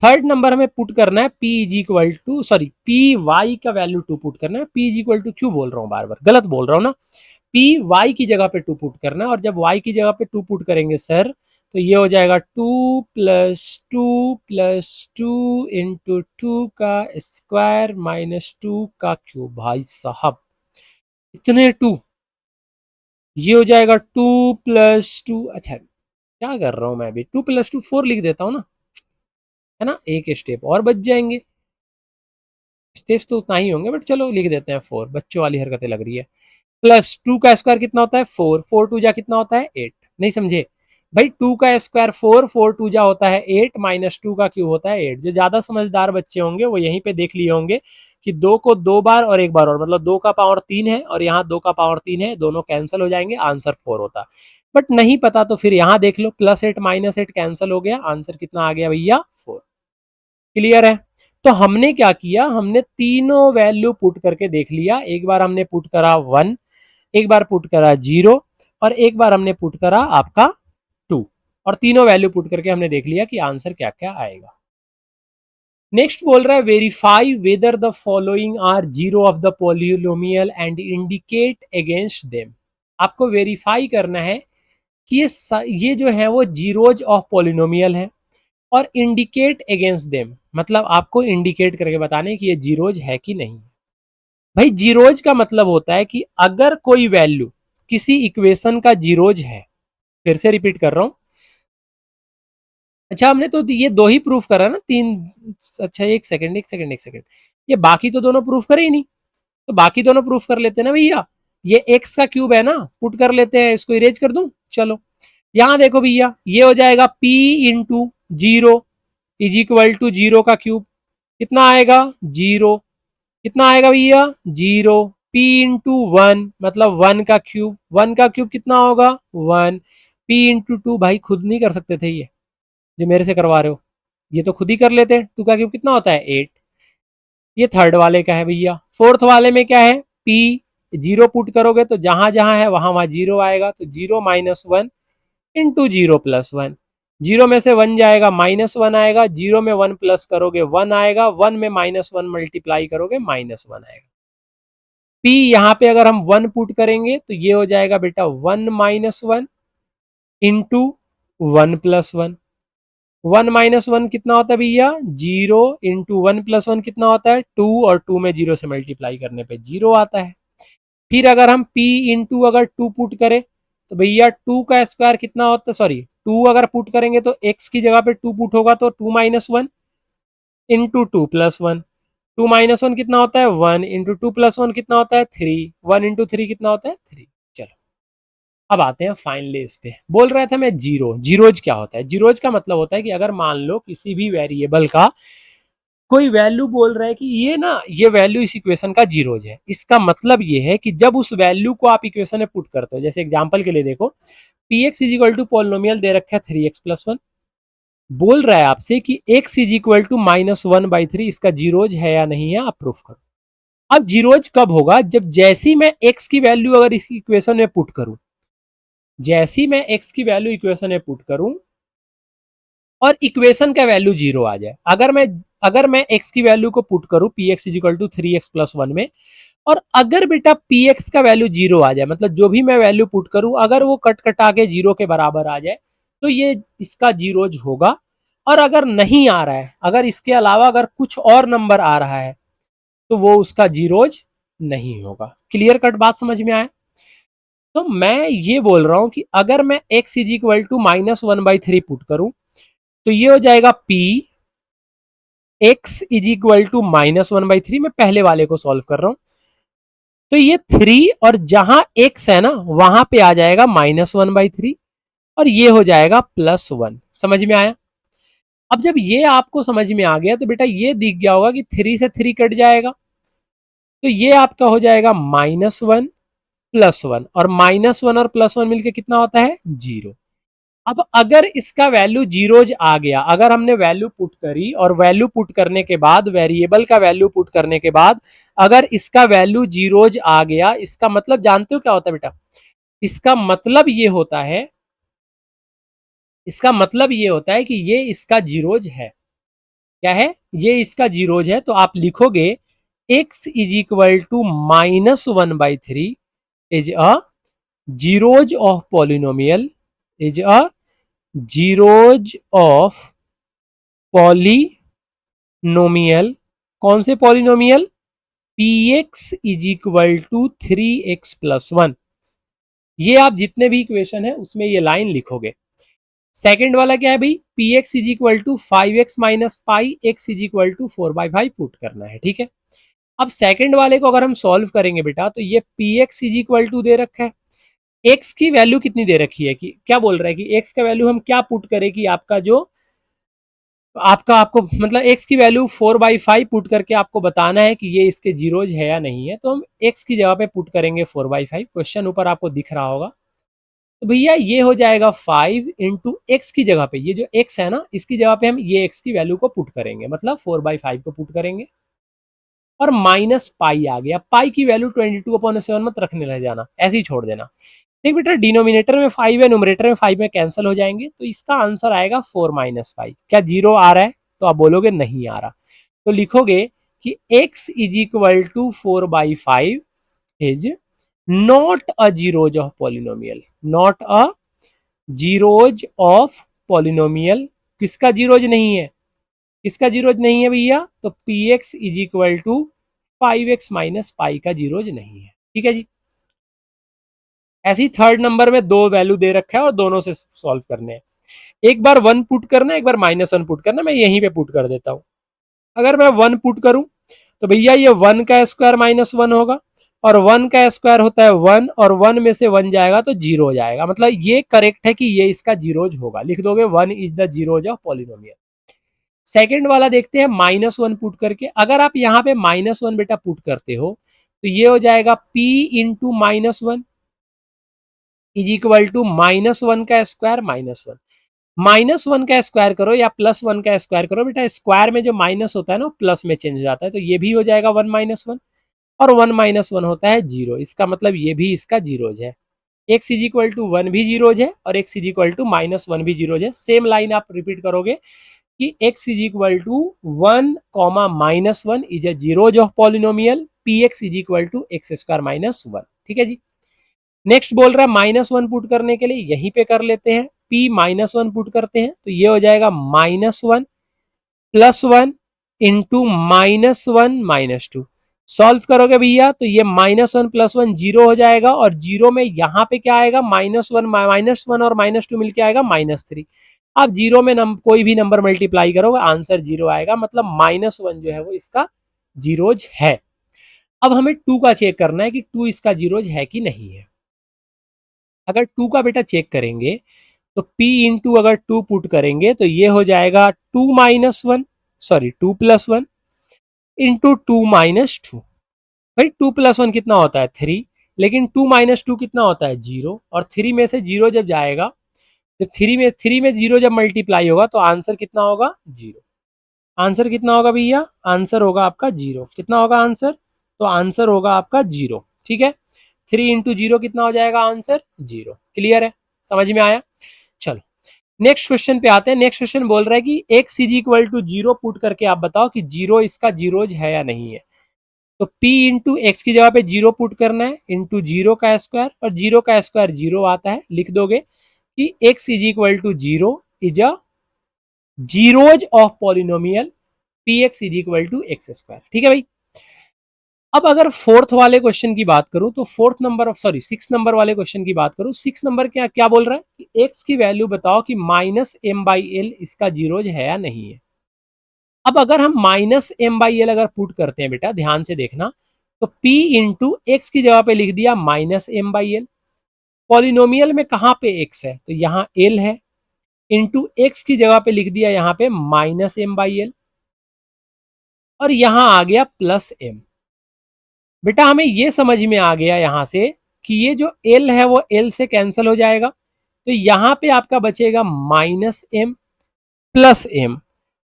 थर्ड नंबर हमें पुट करना है p is equal to, sorry P Y का वैल्यू 2 पुट करना है। p इज इक्वल टू क्यों बोल रहा हूँ, बार बार गलत बोल रहा हूँ ना। p y की जगह पे 2 पुट करना है, और जब y की जगह पे 2 पुट करेंगे सर तो ये हो जाएगा 2 इंटू 2 का स्क्वायर माइनस 2 का क्यूब। भाई साहब इतने 2, ये हो जाएगा 2 प्लस 2। अच्छा क्या कर रहा हूँ मैं अभी, 2 प्लस 2 4 लिख देता हूँ ना, है ना, एक स्टेप और बच जाएंगे। स्टेप्स तो उतना ही होंगे बट चलो लिख देते हैं 4, बच्चों वाली हरकतें लग रही है। प्लस 2 का स्क्वायर कितना होता है 4, 4 टू जा कितना होता है 8। नहीं समझे भाई, 2 का स्क्वायर 4, 4 टू जा होता है 8, माइनस 2 का क्यूब होता है 8। जो ज्यादा समझदार बच्चे होंगे वो यहीं पे देख लिए होंगे कि 2 को 2 बार और एक बार और, मतलब 2 का पावर 3 है और यहाँ 2 का पावर 3 है, दोनों कैंसिल हो जाएंगे, आंसर 4 होता। बट नहीं पता तो फिर यहाँ देख लो, +8 -8 कैंसिल हो गया, आंसर कितना आ गया भैया 4। क्लियर है। तो हमने क्या किया, हमने तीनों वैल्यू पुट करके देख लिया। एक बार हमने पुट करा 1, एक बार पुट करा 0, और एक बार हमने पुट करा आपका 2, और तीनों वैल्यू पुट करके हमने देख लिया कि आंसर क्या क्या आएगा। नेक्स्ट बोल रहा है verify whether the following are zero of the polynomial and indicate against them. आपको वेरीफाई करना है कि ये जो है वो जीरोज ऑफ पॉलिनोमियल है, और इंडिकेट अगेंस्ट देम मतलब आपको इंडिकेट करके बताने कि ये जीरोज है कि नहीं। भाई जीरोज का मतलब होता है कि अगर कोई वैल्यू किसी इक्वेशन का जीरोज है, फिर से रिपीट कर रहा हूं, अच्छा हमने तो ये दो ही प्रूफ करा ना, तीन, अच्छा एक सेकंड, ये बाकी तो दोनों प्रूफ करे ही नहीं, तो बाकी दोनों प्रूफ कर लेते हैं ना भैया। ये एक्स का क्यूब है ना, पुट कर लेते हैं, इसको इरेज कर दूं, चलो यहां देखो भैया, ये हो जाएगा p into 0 is equal to 0 का क्यूब, कितना आएगा 0, कितना आएगा भैया 0, p इंटू 1 मतलब 1 का क्यूब, 1 का क्यूब कितना होगा 1, p इंटू 2 भाई खुद नहीं कर सकते थे ये जो मेरे से करवा रहे हो, ये तो खुद ही कर लेते हैं। 2 का क्यूब कितना होता है 8। ये थर्ड वाले का है भैया। फोर्थ वाले में क्या है, p 0 पुट करोगे तो जहां जहां है वहां वहां 0 आएगा, तो 0 - 1 इंटू 0 + 1, 0 में से 1 जाएगा -1 आएगा, 0 में 1 प्लस करोगे 1 आएगा, 1 में -1 मल्टीप्लाई करोगे -1 आएगा। p यहाँ पे अगर हम 1 पुट करेंगे तो ये हो जाएगा बेटा 1 माइनस 1 इंटू 1 प्लस 1। 1 माइनस 1 कितना होता है भैया 0 इंटू 1 प्लस 1 कितना होता है 2, और 2 में 0 से मल्टीप्लाई करने पे 0 आता है। फिर अगर हम p इंटू अगर 2 पुट करें तो भैया 2 का स्क्वायर कितना होता है, सॉरी 2 अगर पुट करेंगे तो x की जगह पे 2 पुट होगा तो 2 माइनस 1 इंटू 2 प्लस 1। 2 माइनस 1 कितना होता है 1 इंटू 2 प्लस 1 कितना होता है 3। 1 इंटू 3 कितना होता है 3। चलो अब आते हैं फाइनली इस पे। बोल रहा था मैं जीरो, जीरोज क्या होता है? जीरोज का मतलब होता है कि अगर मान लो किसी भी वेरिएबल का कोई वैल्यू बोल रहा है कि ये ना ये वैल्यू इस इक्वेशन का जीरोज है, इसका मतलब ये है कि जब उस वैल्यू को आप इक्वेशन में पुट करते हो, जैसे एग्जांपल के लिए देखो p x is equal to polynomial दे रखा है 3x प्लस 1, बोल रहा है आपसे कि x इज इक्वल टू -1/3 इसका जीरोज है या नहीं है, आप प्रूफ करो। अब जीरोज कब होगा? जब जैसी मैं x की वैल्यू अगर इस इक्वेशन में पुट करूं, जैसी मैं x की वैल्यू इक्वेशन में पुट करूं और इक्वेशन का वैल्यू जीरो आ जाए, अगर मैं x की वैल्यू को पुट करूं P x is equal to 3x plus 1 में, और अगर बेटा पी एक्स का वैल्यू जीरो आ जाए, मतलब जो भी मैं वैल्यू पुट करूं अगर वो कट कटा के जीरो के बराबर आ जाए तो ये इसका जीरोज होगा। और अगर नहीं आ रहा है, अगर इसके अलावा अगर कुछ और नंबर आ रहा है तो वो उसका जीरोज नहीं होगा। क्लियर कट बात समझ में आया? तो मैं ये बोल रहा हूं कि अगर मैं x is equal to -1/3 put करूं तो ये हो जाएगा p x is equal to -1/3। मैं पहले वाले को सॉल्व कर रहा हूं तो ये 3 और जहां x है ना वहां पे आ जाएगा -1/3 और ये हो जाएगा +1। समझ में आया? अब जब ये आपको समझ में आ गया तो बेटा ये दिख गया होगा कि 3 से 3 कट जाएगा तो ये आपका हो जाएगा -1 +1, और -1 और +1 मिलके कितना होता है 0। अब अगर इसका वैल्यू जीरोज आ गया, अगर हमने वैल्यू पुट करी और वैल्यू पुट करने के बाद वेरिएबल का वैल्यू पुट करने के बाद अगर इसका वैल्यू जीरोज आ गया, इसका मतलब जानते हो क्या होता है बेटा? इसका मतलब ये होता है, इसका मतलब ये होता है कि ये इसका जीरोज है। क्या है? ये इसका जीरोज है। तो आप लिखोगे x is equal to -1/3 is a zeros of polynomial, is a zeros of polynomial. कौन से polynomial? px is equal to 3x plus 1। ये आप जितने भी इक्वेशन है उसमें ये लाइन लिखोगे। सेकंड वाला क्या है भाई? px is equal to 5x minus pi, x is equal to 4/5 put करना है। ठीक है, अब सेकंड वाले को अगर हम सॉल्व करेंगे बेटा तो ये px इज इक्वल टू दे रखा है, x की वैल्यू कितनी दे रखी है, कि क्या बोल रहा है कि x का वैल्यू हम क्या पुट करें कि आपका जो आपको मतलब x की वैल्यू 4/5 पुट करके आपको बताना है कि ये इसके जीरोज है या नहीं है। तो हम x की जगह पे पुट करेंगे 4/5। क्वेश्चन ऊपर आपको दिख रहा होगा। तो भैया ये हो जाएगा 5 इंटू एक्स की जगह पे, ये जो x है ना इसकी जगह पे हम ये x की वैल्यू को पुट करेंगे, मतलब 4/5 को पुट करेंगे और माइनस पाई आ गया। पाई की वैल्यू 22/7 मत रखने रह जाना, ऐसे ही छोड़ देना। देख बेटा डिनोमिनेटर में 5 है, न्यूमरेटर में 5 में कैंसिल हो जाएंगे तो इसका आंसर आएगा 4-5। क्या जीरो आ रहा है? तो आप बोलोगे नहीं आ रहा। तो लिखोगे कि x is equal to 4/5 is not a zeros of polynomial, not a zeros of polynomial. किसका जीरोज नहीं है? किसका जीरोज नहीं है भैया? तो P x is equal to 5x minus pi का जीरोज नहीं है। ठीक है जी। ऐसी थर्ड नंबर में दो वैल्यू दे रखा है और दोनों से सॉल्व करने हैं। एक बार 1 पुट करना, एक बार -1 पुट करना। मैं यहीं पे पुट कर देता हूं। अगर मैं 1 पुट करूं तो भैया ये 1 का स्क्वायर -1 होगा, और 1 का स्क्वायर होता है 1, और 1 में से 1 जाएगा तो 0 हो जाएगा। मतलब ये करेक्ट है कि ये इसका जीरोज होगा। लिख दोगे 1 is the zeros of polynomial. Second वाला देखते हैं -1 पुट करके। अगर आप यहाँ पे -1 बेटा पुट करते हो तो ये हो जाएगा p into -1 is equal to -1 का स्क्वायर -1। -1 का स्क्वायर करो या +1 का स्क्वायर करो बेटा, स्क्वायर में जो माइनस होता है ना प्लस में चेंज हो जाता है, तो ये भी हो जाएगा 1-1, और 1-1 होता है 0। इसका मतलब ये भी इसका जीरोज है। x इज इक्वल टू 1 भी जीरोज है और x इज इक्वल टू -1 भी जीरोज है। सेम लाइन आप रिपीट करोगे कि x is equal to 1, -1 is a zeros of polynomial, P x is equal to X square minus one. ठीक है जी। नेक्स्ट बोल रहा है माइनस वन पुट करने के लिए यहीं पे कर लेते हैं, पी माइनस वन पुट करते हैं तो ये हो जाएगा minus one plus one into minus one minus two. Solve करोगे भैया तो ये minus one plus one zero हो जाएगा, और जीरो में यहाँ पे क्या आएगा, माइनस वन और माइनस टू मिलके आएगा माइनस थ्री। आप जीरो में कोई भी नंबर मल्टीप्लाई करोगे आंसर जीरो आएगा, मतलब माइनस वन जो है वो इसका जीरोज है। अब हमें टू का चेक करना है कि टू इसका जीरोज है कि नहीं है। अगर टू का बेटा चेक करेंगे तो p इंटू अगर टू पुट करेंगे तो ये हो जाएगा two minus one, sorry two plus one into two minus two. भाई टू प्लस वन कितना होता है थ्री, लेकिन टू माइनस टू कितना होता है जीरो, और थ्री में से जीरो जब जाएगा तो थ्री में जीरो जब मल्टीप्लाई होगा तो आंसर कितना होगा जीरो। आंसर कितना होगा भैया, आंसर होगा आपका जीरो। कितना होगा आंसर, तो आंसर होगा आपका जीरो। ठीक है, थ्री इंटू जीरो कितना हो जाएगा आंसर जीरो। क्लियर है, समझ में आया। चलो नेक्स्ट क्वेश्चन पे आते हैं। नेक्स्ट क्वेश्चन बोल रहा है कि x is equal to zero put करके आप बताओ कि जीरो इसका जीरोज है या नहीं है। तो p इंटू एक्स की जगह पे जीरो पुट करना है इंटू जीरो का स्क्वायर, और जीरो का स्क्वायर जीरो आता है, लिख दोगे कि x is equal to zero is a zeros of polynomial px is equal to X square. ठीक है भाई। अब अगर फोर्थ वाले क्वेश्चन की बात करूं तो fourth number sorry six number वाले क्वेश्चन की बात करूं, सिक्स नंबर क्या क्या बोल रहा है कि एक्स की वैल्यू बताओ कि माइनस एम बाई एल इसका जीरोज है या नहीं है। अब अगर हम माइनस एम बाई एल अगर पुट करते हैं बेटा ध्यान से देखना, तो p इंटू एक्स की जगह पे लिख दिया minus M by L. Polynomial में कहां पे x है, तो यहाँ l है, इंटू एक्स की जगह पे लिख दिया यहाँ पे माइनस एम बाई एल, और यहां आ गया प्लस एम। बेटा हमें ये समझ में आ गया यहां से कि ये जो l है वो l से कैंसिल हो जाएगा, तो यहां पे आपका बचेगा माइनस एम प्लस एम,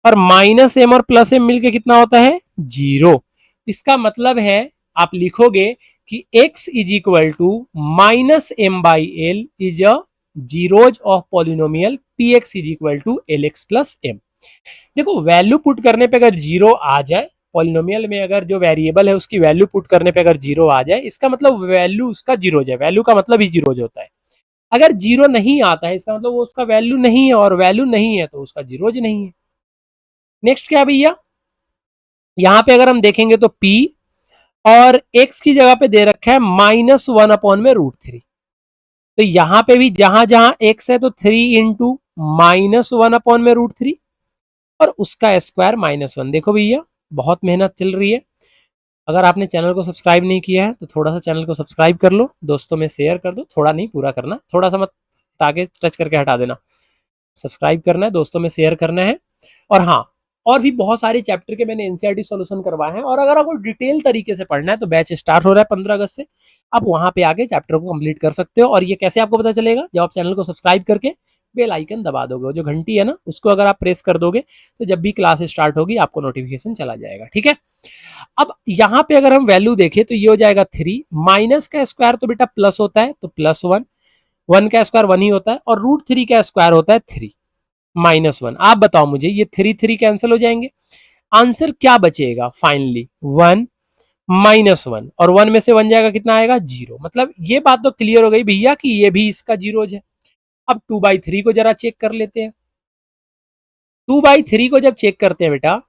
और माइनस एम और प्लस एम मिलके कितना होता है जीरो। इसका मतलब है आप लिखोगे कि x is equal to minus M by L is a zeros of polynomial P x is equal to L X plus M. देखो वैल्यू पुट करने पे अगर जीरो आ जाए, पॉलिनोमियल में अगर जो वेरिएबल है उसकी वैल्यू पुट करने पे अगर जीरो आ जाए, इसका मतलब वैल्यू उसका जीरोज है। वैल्यू का मतलब ही जीरोज होता है। अगर जीरो नहीं आता है इसका मतलब वो उसका वैल्यू नहीं है, और वैल्यू नहीं है तो उसका जीरोज नहीं है। नेक्स्ट क्या भैया, यहां पे अगर हम देखेंगे तो p और x की जगह पे दे रखा है माइनस वन अपॉन में रूट थ्री, तो यहां पे भी जहां जहां x है तो three into minus one upon में रूट थ्री, और उसका स्क्वायर माइनस वन। देखो भैया बहुत मेहनत चल रही है। अगर आपने चैनल को सब्सक्राइब नहीं किया है तो थोड़ा सा चैनल को सब्सक्राइब कर लो, दोस्तों में शेयर कर दो, थोड़ा नहीं पूरा करना, थोड़ा सा मत आगे टच करके हटा देना। सब्सक्राइब करना है, दोस्तों में शेयर करना है। और हाँ, और भी बहुत सारे चैप्टर के मैंने एनसीईआरटी सॉल्यूशन करवाए हैं, और अगर आपको डिटेल तरीके से पढ़ना है तो बैच स्टार्ट हो रहा है 15 अगस्त से। आप वहां पे आके चैप्टर को कंप्लीट कर सकते हो। और ये कैसे आपको पता चलेगा, जब आप चैनल को सब्सक्राइब करके बेल आइकन दबा दोगे, जो घंटी है ना उसको अगर आप प्रेस कर दोगे तो जब भी क्लास स्टार्ट होगी आपको नोटिफिकेशन चला जाएगा। ठीक है। अब यहाँ पे अगर हम वैल्यू देखें तो ये हो जाएगा थ्री, माइनस का स्क्वायर तो बेटा प्लस होता है तो प्लस वन, वन का स्क्वायर वन ही होता है, और रूट थ्री का स्क्वायर होता है थ्री माइनस वन। आप बताओ मुझे, ये थ्री थ्री कैंसिल हो जाएंगे, आंसर क्या बचेगा फाइनली वन माइनस वन, और वन में से वन जाएगा कितना आएगा जीरो। मतलब ये बात तो क्लियर हो गई भैया कि ये भी इसका जीरोज है। अब टू बाई थ्री को जरा चेक कर लेते हैं। टू बाई थ्री को जब चेक करते हैं बेटा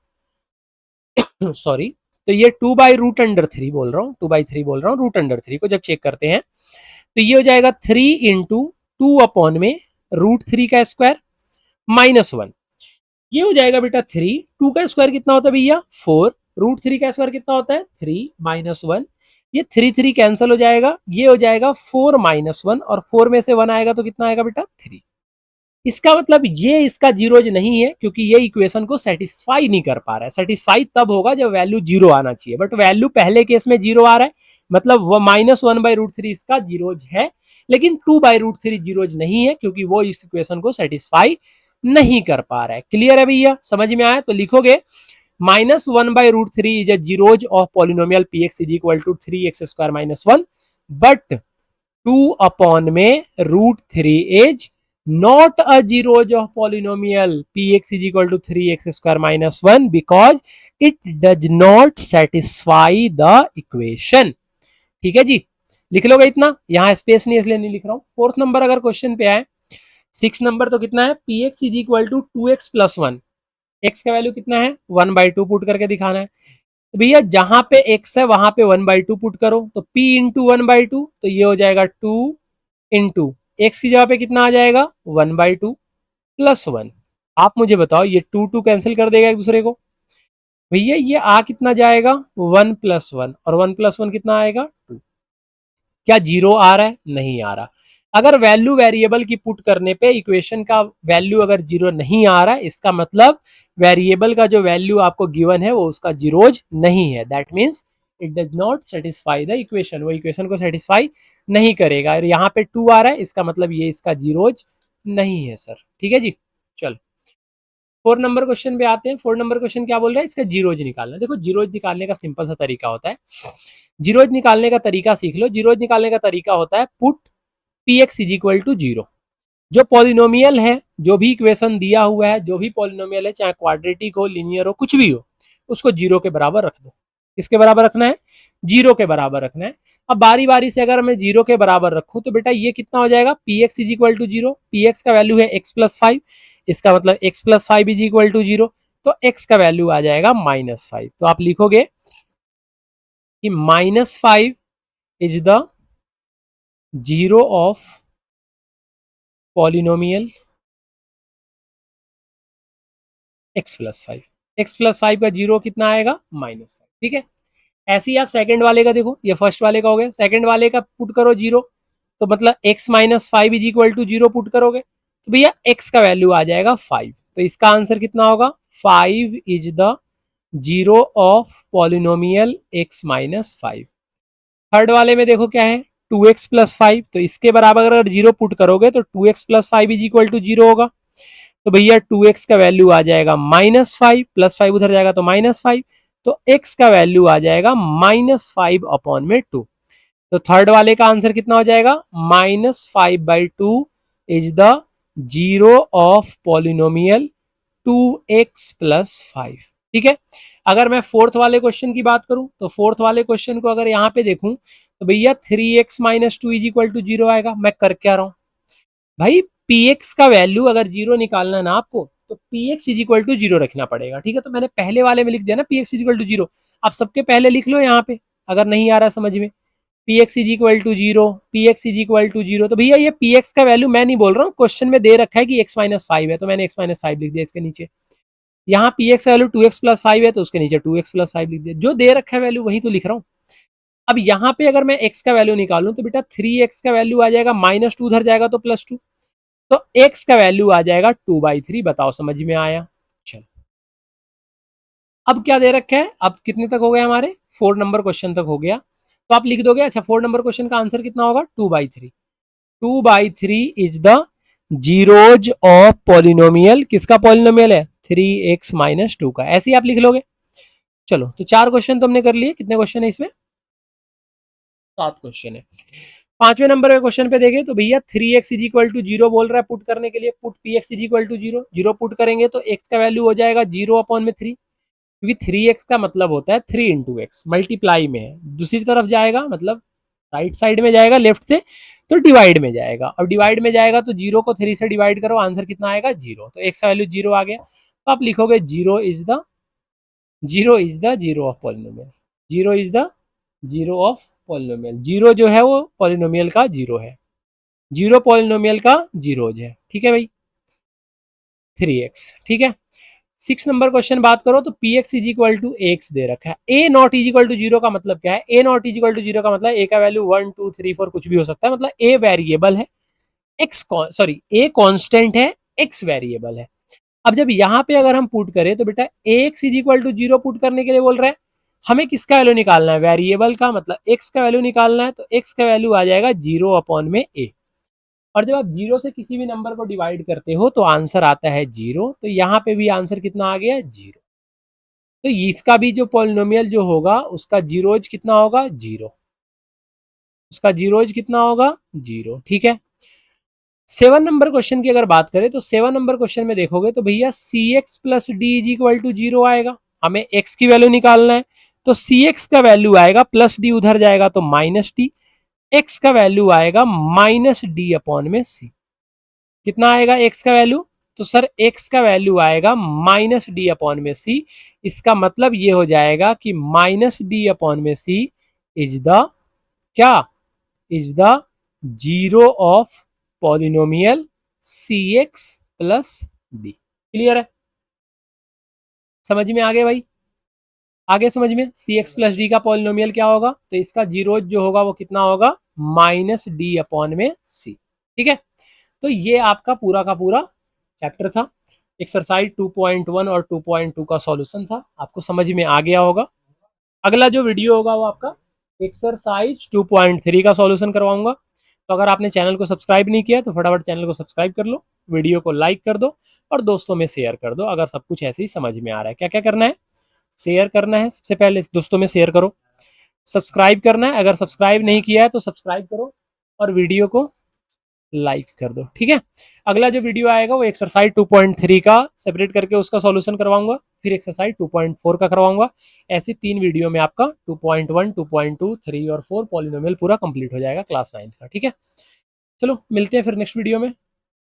सॉरी, तो ये two by root under three बोल रहा हूँ, टू बाई थ्री बोल रहा हूँ, रूट अंडर थ्री को जब चेक करते हैं तो ये हो जाएगा थ्री इंटू टू अपॉन में रूट थ्री का स्क्वायर माइनस वन। ये हो जाएगा बेटा थ्री, टू का स्क्वायर कितना होता है भैया फोर, रूट थ्री का स्क्वायर कितना होता है थ्री माइनस वन, ये थ्री थ्री कैंसिल हो जाएगा, ये हो जाएगा फोर माइनस वन, और फोर में से वन आएगा तो कितना आएगा बेटा थ्री। इसका मतलब ये इसका जीरोज नहीं है, क्योंकि ये इक्वेशन को सेटिस्फाई नहीं कर पा रहा है। सेटिस्फाई तब होगा जब वैल्यू जीरो आना चाहिए, बट वैल्यू पहले केस में जीरो आ रहा है, मतलब वो minus one by root three इसका जीरोज है, लेकिन two by root three zeros नहीं है, क्योंकि वो इस इक्वेशन को सेटिस्फाई नहीं कर पा रहा है। क्लियर है भैया, समझ में आया तो लिखोगे minus one by root three is a zeros of polynomial P x is equal to three x square minus one, but two upon में root three is not a zeros of polynomial px is equal to 3x square minus 1 because it does not satisfy the equation। ठीक है जी, लिख लोगे इतना, यहां स्पेस नहीं इसलिए नहीं लिख रहा हूं। फोर्थ नंबर अगर क्वेश्चन पे आए, 6 नंबर तो कितना है, P x is equal to 2x plus 1, X का वैल्यू कितना है 1/2 पुट करके दिखाना है। तो भैया जहां पे x है वहां पे 1/2 पुट करो, तो p इंटू 1/2, तो ये हो जाएगा 2 इंटू एक्स की जगह पे कितना आ जाएगा 1/2 प्लस 1। आप मुझे बताओ ये 2 कैंसिल कर देगा एक दूसरे को, भैया ये आ कितना जाएगा 1 प्लस 1, और 1 प्लस 1 कितना आएगा 2। क्या जीरो आ रहा है, नहीं आ रहा। अगर वैल्यू वेरिएबल की पुट करने पे इक्वेशन का वैल्यू अगर जीरो नहीं आ रहा है, इसका मतलब वेरिएबल का जो वैल्यू आपको गिवन है वो उसका जीरोज नहीं है, that means it does not satisfy the equation, वो इक्वेशन को सेटिस्फाई नहीं करेगा। और यहाँ पे 2 आ रहा है, इसका मतलब ये इसका जीरोज नहीं है सर। ठीक है जी, चलो 4 नंबर क्वेश्चन पे आते हैं। 4 नंबर क्वेश्चन क्या बोल रहा है, इसका जीरोज निकालना। देखो जीरोज निकालने का सिंपल सा तरीका होता है, जीरोज निकालने का तरीका सीख लो। जीरोज निकालने का तरीका होता है put P x is equal to zero. जो पॉलिनोमियल है, जो भी इक्वेशन दिया हुआ है, जो भी पॉलिनोमियल है, चाहे क्वाड्रेटिक हो, लीनियर हो, कुछ भी हो, उसको जीरो के बराबर रख दो। किसके बराबर रखना है, जीरो के बराबर रखना है। अब बारी बारी से अगर मैं जीरो के बराबर रखूं तो बेटा ये कितना हो जाएगा, P x is equal to zero. P X का वैल्यू है एक्स प्लस 5, इसका मतलब X plus 5 is equal to zero, तो एक्स का वैल्यू आ जाएगा -5। तो आप लिखोगे कि -5 is the zero of polynomial x plus 5। X plus 5 का जीरो कितना आएगा -5। ठीक है, ऐसे ही आप सेकंड वाले का देखो, ये फर्स्ट वाले का हो गया, सेकंड वाले का पुट करो जीरो, तो मतलब x minus 5 is equal to zero put करोगे तो भैया x का वैल्यू आ जाएगा 5। तो इसका आंसर कितना होगा, 5 is the zero of polynomial x minus 5। Third वाले में देखो क्या है, 2x प्लस 5, तो इसके बराबर अगर जीरो पुट करोगे तो 2x plus 5 is equal to zero होगा। तो भैया 2x का वैल्यू आ जाएगा -5, प्लस 5 उधर जाएगा तो -5, तो x का वैल्यू आ जाएगा -5 अपॉन में 2। तो थर्ड वाले का आंसर कितना हो जाएगा, -5/2 is the zero of polynomial 2x plus 5। ठीक है, अगर मैं फोर्थ वाले क्वेश्चन की बात करूं तो फोर्थ वाले क्वेश्चन को अगर यहां पे देखूं तो भैया 3x minus 2 is equal to zero आएगा। मैं कर क्या रहा हूं भाई, px का वैल्यू अगर जीरो निकालना है ना आपको, तो px is equal to zero रखना पड़ेगा। ठीक है, तो मैंने पहले वाले में लिख दिया ना px is equal to zero, आप सबके पहले लिख लो यहाँ पे अगर नहीं आ रहा समझ में। px is equal to zero, px is equal to zero, तो भैया ये px का वैल्यू मैं नहीं बोल रहा हूँ, क्वेश्चन में दे रखा है कि x माइनस 5 है, तो मैंने x माइनस 5 लिख दिया इसके नीचे। यहाँ px का वैल्यू 2x प्लस 5 है, तो उसके नीचे 2x प्लस 5 लिख दिया। जो दे रखा है वैल्यू वही तो लिख रहा हूँ। अब यहाँ पे अगर मैं x का वैल्यू निकालूं तो बेटा 3x का वैल्यू आ जाएगा, -2 उधर जाएगा तो +2, तो x का वैल्यू आ जाएगा 2/3। बताओ समझ में आया, चलो अब क्या दे रखा है, अब कितने तक हो गया हमारे, 4 नंबर क्वेश्चन तक हो गया, तो आप लिख दोगे अच्छा 4 नंबर क्वेश्चन का आंसर कितना होगा 2/3। 2/3 is the zeros of polynomial, किसका पॉलिनोमियल है 3x माइनस 2 का, ऐसे ही आप लिख लोगे। चलो तो 4 क्वेश्चन तो हमने कर लिए, कितने क्वेश्चन है इसमें, 7 क्वेश्चन है। 5वें नंबर के क्वेश्चन पे देखें तो भैया 3x is equal to zero बोल रहा है पुट करने के लिए, put px is equal to zero, zero put करेंगे तो x का वैल्यू हो जाएगा 0 अपॉन में 3, क्योंकि 3x का मतलब होता है 3 इंटू एक्स, मल्टीप्लाई में है, दूसरी तरफ जाएगा मतलब राइट साइड में जाएगा लेफ्ट से, तो डिवाइड में जाएगा। अब डिवाइड में जाएगा तो जीरो को 3 से डिवाइड करो, आंसर कितना आएगा 0, तो x का वैल्यू 0 आ गया। तो आप लिखोगे zero is the zero of polynomial, zero is the zero of polynomial, zero जो है वो पॉलिनोमियल का जीरो है, जीरो पॉलिनोमियल का जीरोज है। ठीक है भाई, 3x। ठीक है, 6 नंबर क्वेश्चन बात करो तो P x is equal to x दे रखा है, a naught is equal to zero का मतलब क्या है, a naught is equal to zero का मतलब ए का वैल्यू 1 2 3 4 कुछ भी हो सकता है, मतलब ए वेरिएबल है, एक्स सॉरी ए कांस्टेंट है, एक्स वेरिएबल है। अब जब यहाँ पे अगर हम पुट करें तो बेटा X is equal to zero put करने के लिए बोल रहे हैं, हमें किसका वैल्यू निकालना है, वेरिएबल का, मतलब एक्स का वैल्यू निकालना है, तो एक्स का वैल्यू आ जाएगा 0 अपॉन में ए। और जब आप जीरो से किसी भी नंबर को डिवाइड करते हो तो आंसर आता है 0, तो यहाँ पे भी आंसर कितना आ गया 0। तो इसका भी जो पॉलिनोमियल जो होगा उसका जीरोज कितना होगा 0, उसका जीरोज कितना होगा 0। ठीक है, 7 नंबर क्वेश्चन की अगर बात करें तो 7 नंबर क्वेश्चन में देखोगे तो भैया c x plus d is equal to 0 आएगा। हमें एक्स की वैल्यू निकालना है, तो सी एक्स का वैल्यू आएगा प्लस डी, उधर जाएगा तो माइनस डी, एक्स का वैल्यू आएगा माइनस डी अपॉन में सी। कितना आएगा एक्स का वैल्यू? तो सर एक्स का वैल्यू आएगा माइनस डी अपॉन में सी। इसका मतलब ये हो जाएगा कि माइनस डी अपॉन में सी इज द क्या, is the zero of polynomial C x plus D. Clear है? समझ में आ गया भाई? आगे समझ में, सी एक्स प्लस डी का पॉलिनोमियल क्या होगा, तो इसका जीरो जो होगा वो कितना होगा, माइनस डी अपॉन में सी। ठीक है, तो ये आपका पूरा का पूरा चैप्टर था। एक्सरसाइज 2.1 और 2.2 का सॉल्यूशन था, आपको समझ में आ गया होगा। अगला जो वीडियो होगा वो आपका एक्सरसाइज 2.3 का सॉल्यूशन करवाऊंगा। तो अगर आपने चैनल को सब्सक्राइब नहीं किया तो फटाफट चैनल को सब्सक्राइब कर लो, वीडियो को लाइक कर दो और दोस्तों में शेयर कर दो। अगर सब कुछ ऐसे ही समझ में आ रहा है, क्या क्या करना है, शेयर करना है, सबसे पहले दोस्तों में शेयर करो, सब्सक्राइब करना है, अगर सब्सक्राइब नहीं किया है तो सब्सक्राइब करो और वीडियो को लाइक कर दो। ठीक है, अगला जो वीडियो आएगा वो एक्सरसाइज 2.3 का सेपरेट करके उसका सॉल्यूशन करवाऊंगा, फिर एक्सरसाइज 2.4 का करवाऊंगा। ऐसे 3 वीडियो में आपका 2.1, 2.2, 3 और 4 पॉलिनोमियल पूरा कंप्लीट हो जाएगा क्लास 9 का। ठीक है, चलो मिलते हैं फिर नेक्स्ट वीडियो में।